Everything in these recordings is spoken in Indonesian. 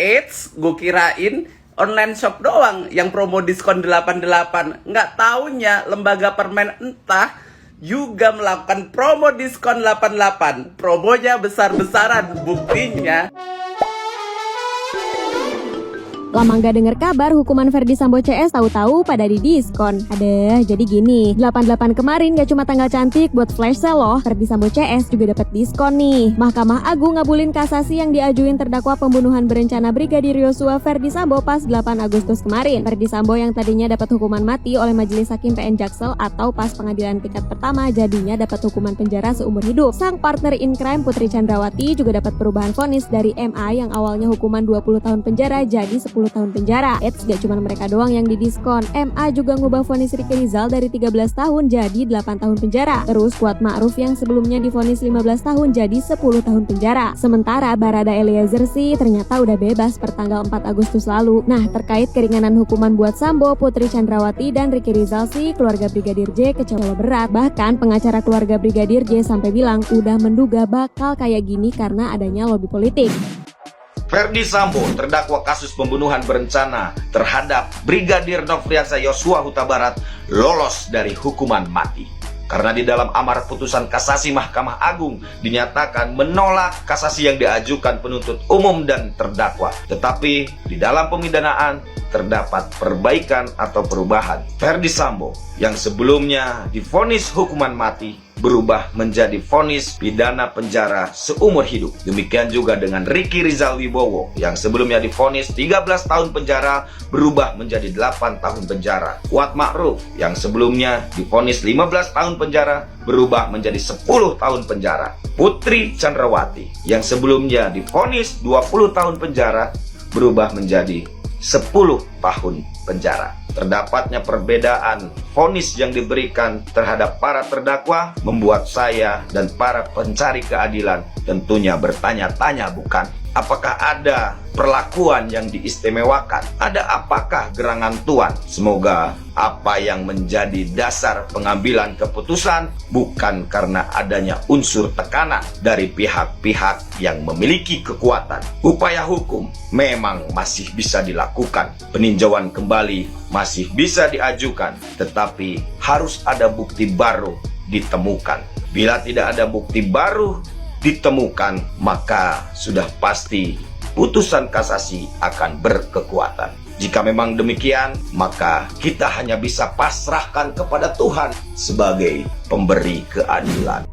Eits, gue kirain online shop doang yang promo diskon 88. Nggak taunya lembaga permen entah juga melakukan promo diskon 88. Promonya besar-besaran, buktinya. Lama nggak denger kabar hukuman Ferdy Sambo CS tahu-tahu pada di diskon. Ada, jadi gini, 88 kemarin gak cuma tanggal cantik buat flash sale loh, Ferdy Sambo CS juga dapat diskon nih. Mahkamah Agung ngabulin kasasi yang diajuin terdakwa pembunuhan berencana Brigadir Yosua Ferdy Sambo pas 8 Agustus kemarin. Ferdy Sambo yang tadinya dapat hukuman mati oleh Majelis Hakim PN Jaksel atau pas pengadilan tingkat pertama jadinya dapat hukuman penjara seumur hidup. Sang partner in crime Putri Chandrawati juga dapat perubahan vonis dari MA yang awalnya hukuman 20 tahun penjara jadi 10 tahun penjara. Eits, gak cuma mereka doang yang didiskon. MA juga ngubah vonis Ricky Rizal dari 13 tahun jadi 8 tahun penjara. Terus Kuat Ma'ruf yang sebelumnya divonis 15 tahun jadi 10 tahun penjara. Sementara Barada Eliezer sih ternyata udah bebas per tanggal 4 Agustus lalu. Nah, terkait keringanan hukuman buat Sambo, Putri Chandrawati, dan Ricky Rizal sih keluarga Brigadir J kecewa berat. Bahkan pengacara keluarga Brigadir J sampai bilang udah menduga bakal kayak gini karena adanya lobi politik. Ferdy Sambo, terdakwa kasus pembunuhan berencana terhadap Brigadir Nofriansah Yosua Huta Barat, lolos dari hukuman mati. Karena di dalam amar putusan kasasi Mahkamah Agung dinyatakan menolak kasasi yang diajukan penuntut umum dan terdakwa. Tetapi di dalam pemidanaan terdapat perbaikan atau perubahan. Ferdy Sambo yang sebelumnya divonis hukuman mati berubah menjadi vonis pidana penjara seumur hidup. Demikian juga dengan Ricky Rizal Wibowo yang sebelumnya divonis 13 tahun penjara berubah menjadi 8 tahun penjara. Kuat Ma'ruf yang sebelumnya divonis 15 tahun penjara berubah menjadi 10 tahun penjara. Putri Chandrawati yang sebelumnya divonis 20 tahun penjara berubah menjadi 10 tahun penjara. Terdapatnya perbedaan vonis yang diberikan terhadap para terdakwa membuat saya dan para pencari keadilan tentunya bertanya-tanya, bukan? Apakah ada perlakuan yang diistimewakan? Ada apakah gerangan Tuhan? Semoga apa yang menjadi dasar pengambilan keputusan bukan karena adanya unsur tekanan dari pihak-pihak yang memiliki kekuatan. Upaya hukum memang masih bisa dilakukan. Peninjauan kembali masih bisa diajukan, tetapi harus ada bukti baru ditemukan. Bila tidak ada bukti baru ditemukan, maka sudah pasti putusan kasasi akan berkekuatan. Jika memang demikian, maka kita hanya bisa pasrahkan kepada Tuhan sebagai pemberi keadilan.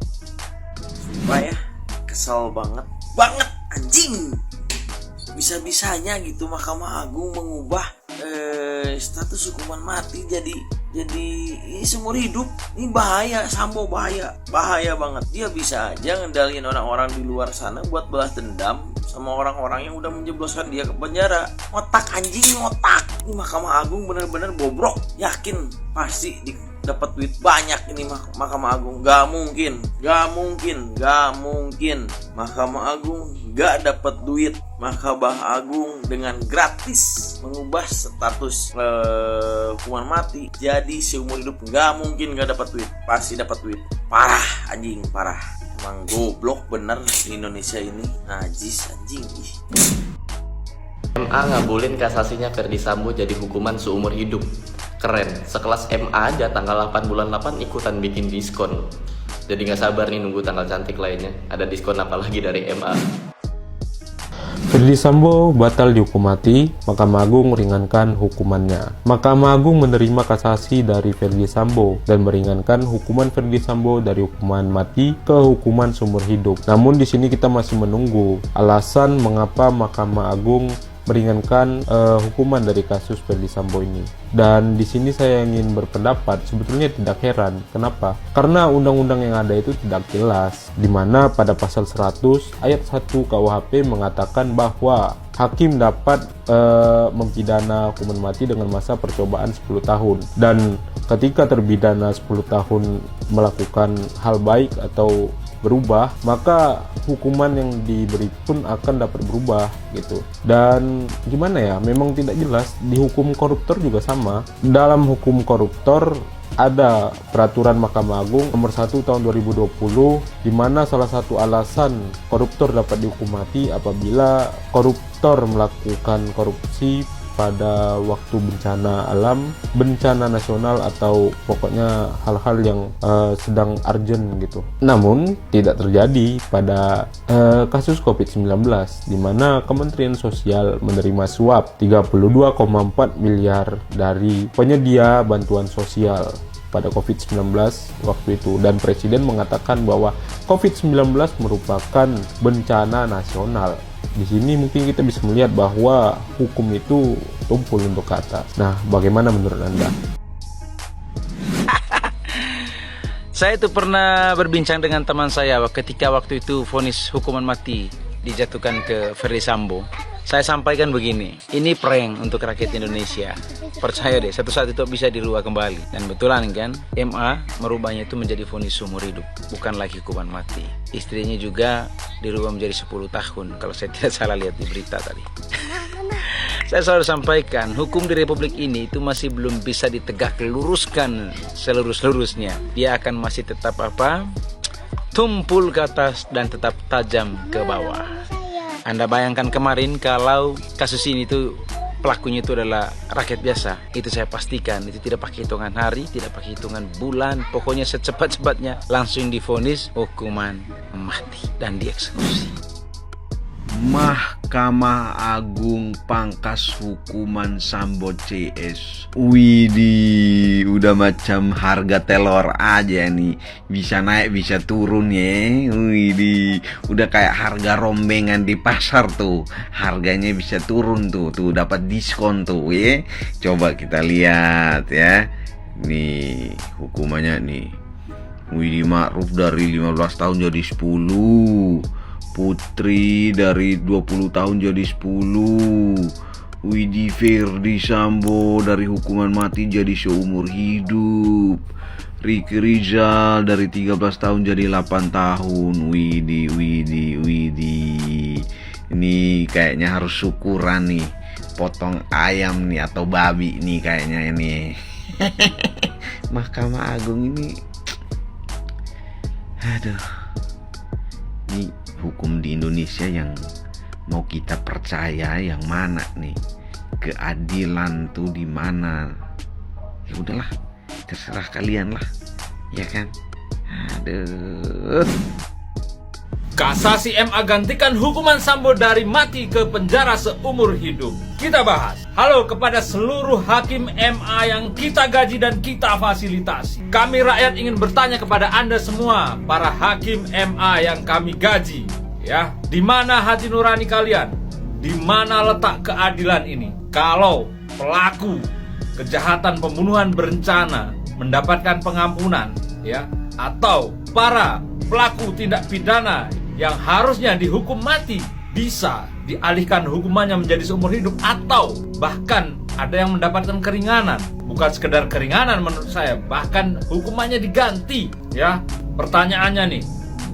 Sumpah ya, kesel banget anjing. Bisa-bisanya gitu Mahkamah Agung mengubah status hukuman mati jadi ini seumur hidup. Ini bahaya, Sambo bahaya banget. Dia bisa aja ngendaliin orang-orang di luar sana buat balas dendam sama orang-orang yang udah menjebloskan dia ke penjara. Otak anjing, otak. Ini Mahkamah Agung bener-bener bobrok. Yakin pasti dapat duit banyak ini Mahkamah Agung. Gak mungkin Mahkamah Agung gak dapat duit. Mahkamah Agung dengan gratis mengubah status hukuman mati jadi seumur hidup. Gak mungkin gak dapat duit, pasti dapat duit. Parah anjing, parah. Emang goblok bener di Indonesia ini. Najis anjing. MA ngabulin kasasinya Ferdy Sambo jadi hukuman seumur hidup. Keren, sekelas MA aja tanggal 8 bulan 8 ikutan bikin diskon. Jadi gak sabar nih nunggu tanggal cantik lainnya. Ada diskon apa lagi dari MA? Ferdy Sambo batal dihukum mati, Mahkamah Agung meringankan hukumannya. Mahkamah Agung menerima kasasi dari Ferdy Sambo dan meringankan hukuman Ferdy Sambo dari hukuman mati ke hukuman seumur hidup. Namun di sini kita masih menunggu alasan mengapa Mahkamah Agung meringankan hukuman dari kasus Ferdy Sambo ini. Dan di sini saya ingin berpendapat sebetulnya tidak heran. Kenapa? Karena undang-undang yang ada itu tidak jelas, di mana pada pasal 100 ayat 1 KUHP mengatakan bahwa hakim dapat mempidana hukuman mati dengan masa percobaan 10 tahun. Dan ketika terpidana 10 tahun melakukan hal baik atau berubah, maka hukuman yang diberi pun akan dapat berubah gitu. Dan gimana ya, memang tidak jelas. Di hukum koruptor juga sama. Dalam hukum koruptor ada peraturan Mahkamah Agung nomor 1 tahun 2020 di mana salah satu alasan koruptor dapat dihukum mati apabila koruptor melakukan korupsi pada waktu bencana alam, bencana nasional, atau pokoknya hal-hal yang sedang urgent gitu. Namun tidak terjadi pada kasus COVID-19 di mana Kementerian Sosial menerima suap 32,4 miliar dari penyedia bantuan sosial pada COVID-19 waktu itu, dan Presiden mengatakan bahwa COVID-19 merupakan bencana nasional. Di sini mungkin kita bisa melihat bahwa hukum itu tumpul untuk ke atas. Nah, bagaimana menurut Anda? Saya itu pernah berbincang dengan teman saya ketika waktu itu vonis hukuman mati dijatuhkan ke Ferdy Sambo. Saya sampaikan begini, ini prank untuk rakyat Indonesia. Percaya deh, satu saat itu bisa dirubah kembali. Dan betulan kan, MA merubahnya itu menjadi vonis seumur hidup, bukan lagi hukuman mati. Istrinya juga dirubah menjadi 10 tahun, kalau saya tidak salah lihat di berita tadi. Saya selalu sampaikan, hukum di Republik ini itu masih belum bisa ditegak luruskan selurus-lurusnya. Dia akan masih tetap tumpul ke atas dan tetap tajam ke bawah. Anda bayangkan kemarin kalau kasus ini tuh pelakunya itu adalah rakyat biasa, itu saya pastikan itu tidak pakai hitungan hari, tidak pakai hitungan bulan, pokoknya secepat-cepatnya langsung divonis hukuman mati dan dieksekusi. Mahkamah Agung pangkas hukuman Sambo CS. Widih, udah macam harga telur aja nih, bisa naik bisa turun ya. Widih, udah kayak harga rombengan di pasar tuh, harganya bisa turun tuh dapat diskon tuh ya. Coba kita lihat ya, nih hukumannya nih. Widih, Ma'ruf dari 15 tahun jadi 10, Putri dari 20 tahun jadi 10. Widih, Ferdy Sambo dari hukuman mati jadi seumur hidup. Ricky Rizal dari 13 tahun jadi 8 tahun. Widih. Ini kayaknya harus syukuran nih, potong ayam nih atau babi nih kayaknya ini. Mahkamah Agung ini, aduh, ini hukum di Indonesia yang mau kita percaya yang mana nih? Keadilan tuh di mana? Ya udahlah, terserah kalian lah, ya kan? Aduh. Kasasi MA gantikan hukuman Sambo dari mati ke penjara seumur hidup. Kita bahas. Halo kepada seluruh hakim MA yang kita gaji dan kita fasilitasi. Kami rakyat ingin bertanya kepada Anda semua, para hakim MA yang kami gaji, ya, di mana hati nurani kalian? Di mana letak keadilan ini? Kalau pelaku kejahatan pembunuhan berencana mendapatkan pengampunan, ya, atau para pelaku tindak pidana yang harusnya dihukum mati bisa dialihkan hukumannya menjadi seumur hidup, atau bahkan ada yang mendapatkan keringanan. Bukan sekedar keringanan menurut saya, bahkan hukumannya diganti, ya. Pertanyaannya nih,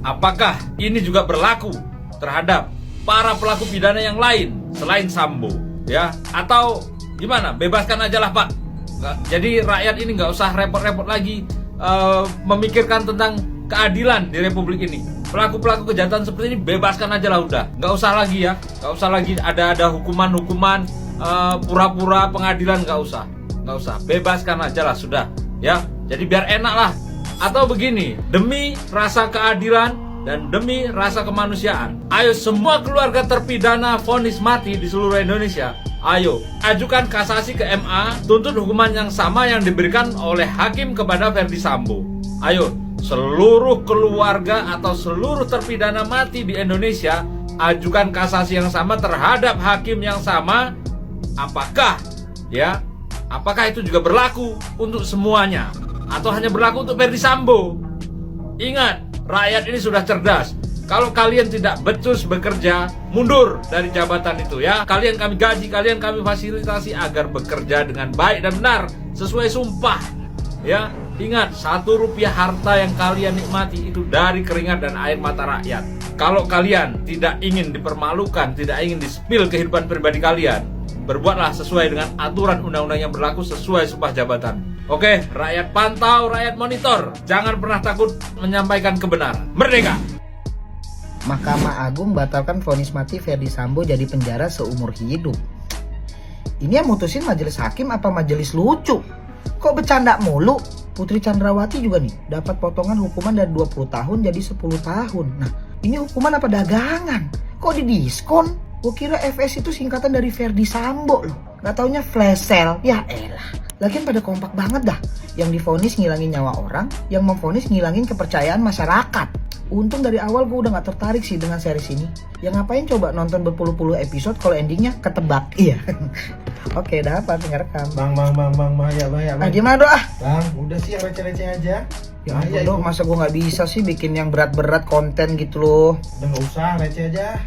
apakah ini juga berlaku terhadap para pelaku pidana yang lain selain Sambo, ya? Atau gimana? Bebaskan aja lah, Pak. Jadi rakyat ini nggak usah repot-repot lagi memikirkan tentang keadilan di Republik ini. Pelaku-pelaku kejahatan seperti ini bebaskan aja lah udah. Nggak usah lagi ya. Nggak usah lagi ada hukuman-hukuman pura-pura pengadilan, nggak usah. Bebaskan aja lah sudah, ya. Jadi biar enak lah. Atau begini, demi rasa keadilan dan demi rasa kemanusiaan, ayo semua keluarga terpidana vonis mati di seluruh Indonesia, ayo ajukan kasasi ke MA, tuntut hukuman yang sama yang diberikan oleh hakim kepada Ferdy Sambo. Ayo seluruh keluarga atau seluruh terpidana mati di Indonesia ajukan kasasi yang sama terhadap hakim yang sama. Apakah itu juga berlaku untuk semuanya atau hanya berlaku untuk Ferdy Sambo? Ingat, rakyat ini sudah cerdas. Kalau kalian tidak becus bekerja, mundur dari jabatan itu, ya. Kalian kami gaji, kalian kami fasilitasi agar bekerja dengan baik dan benar sesuai sumpah, ya. Ingat, 1 rupiah harta yang kalian nikmati itu dari keringat dan air mata rakyat. Kalau kalian tidak ingin dipermalukan, tidak ingin di-spill kehidupan pribadi kalian, berbuatlah sesuai dengan aturan undang-undang yang berlaku sesuai sumpah jabatan. Oke, rakyat pantau, rakyat monitor. Jangan pernah takut menyampaikan kebenaran. Merdeka! Mahkamah Agung batalkan vonis mati Ferdi Sambo jadi penjara seumur hidup. Ini yang mutusin majelis hakim apa majelis lucu? Kok bercanda mulu? Putri Chandrawati juga nih dapat potongan hukuman dari 20 tahun jadi 10 tahun. Nah, ini hukuman apa dagangan? Kok didiskon? Gue kira FS itu singkatan dari Ferdi Sambo loh. Gak taunya flash sale. Ya elah. Lagian pada kompak banget dah. Yang divonis ngilangin nyawa orang, yang memvonis ngilangin kepercayaan masyarakat. Untung dari awal gue udah gak tertarik sih dengan series ini. Ya ngapain coba nonton berpuluh-puluh episode kalau endingnya ketebak. Iya. Oke, dah apa ngerekam. Bang, ya bang. Ah, gimana doa? Bang, udah sih yang receh-receh aja. Ya ampun dong, masa gue gak bisa sih bikin yang berat-berat konten gitu loh. Udah gak usah, receh aja.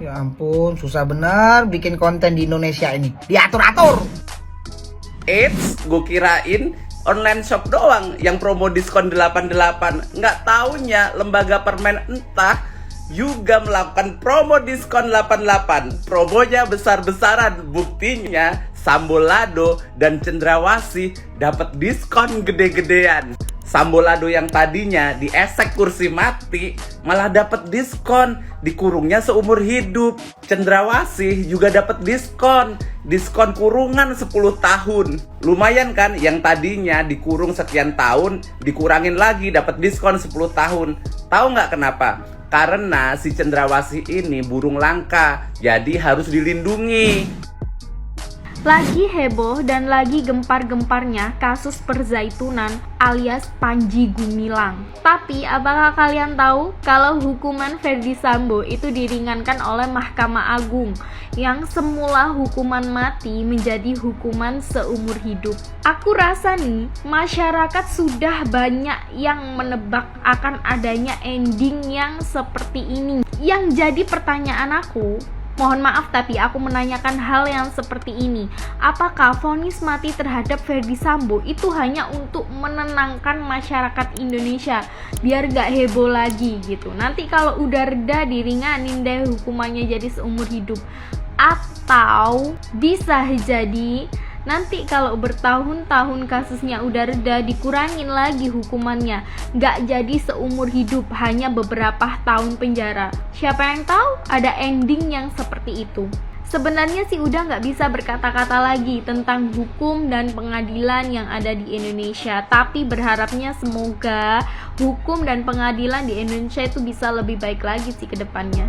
Ya ampun, susah benar bikin konten di Indonesia ini. Diatur-atur. Eits, gue kirain online shop doang yang promo diskon 88. Nggak taunya lembaga permen entah juga melakukan promo diskon 88. Promonya besar-besaran. Buktinya Sambolado dan Cendrawasih dapat diskon gede-gedean. Sambolado yang tadinya diesek kursi mati malah dapat diskon, dikurungnya seumur hidup. Cendrawasih juga dapat diskon kurungan 10 tahun. Lumayan kan, yang tadinya dikurung sekian tahun dikurangin lagi dapat diskon 10 tahun. Tahu nggak kenapa? Karena si Cendrawasih ini burung langka, jadi harus dilindungi. Lagi heboh dan lagi gempar-gemparnya kasus perzaitunan alias Panji Gumilang. Tapi apakah kalian tahu kalau hukuman Ferdi Sambo itu diringankan oleh Mahkamah Agung yang semula hukuman mati menjadi hukuman seumur hidup? Aku rasa nih masyarakat sudah banyak yang menebak akan adanya ending yang seperti ini. Yang jadi pertanyaan aku, mohon maaf tapi aku menanyakan hal yang seperti ini. Apakah vonis mati terhadap Ferdi Sambo itu hanya untuk menenangkan masyarakat Indonesia biar gak heboh lagi gitu? Nanti kalau udah reda diringanin deh hukumannya jadi seumur hidup. Atau bisa jadi nanti kalau bertahun-tahun kasusnya udah reda dikurangin lagi hukumannya, gak jadi seumur hidup, hanya beberapa tahun penjara. Siapa yang tahu ada ending yang seperti itu. Sebenarnya sih udah gak bisa berkata-kata lagi tentang hukum dan pengadilan yang ada di Indonesia. Tapi berharapnya semoga hukum dan pengadilan di Indonesia itu bisa lebih baik lagi sih ke depannya.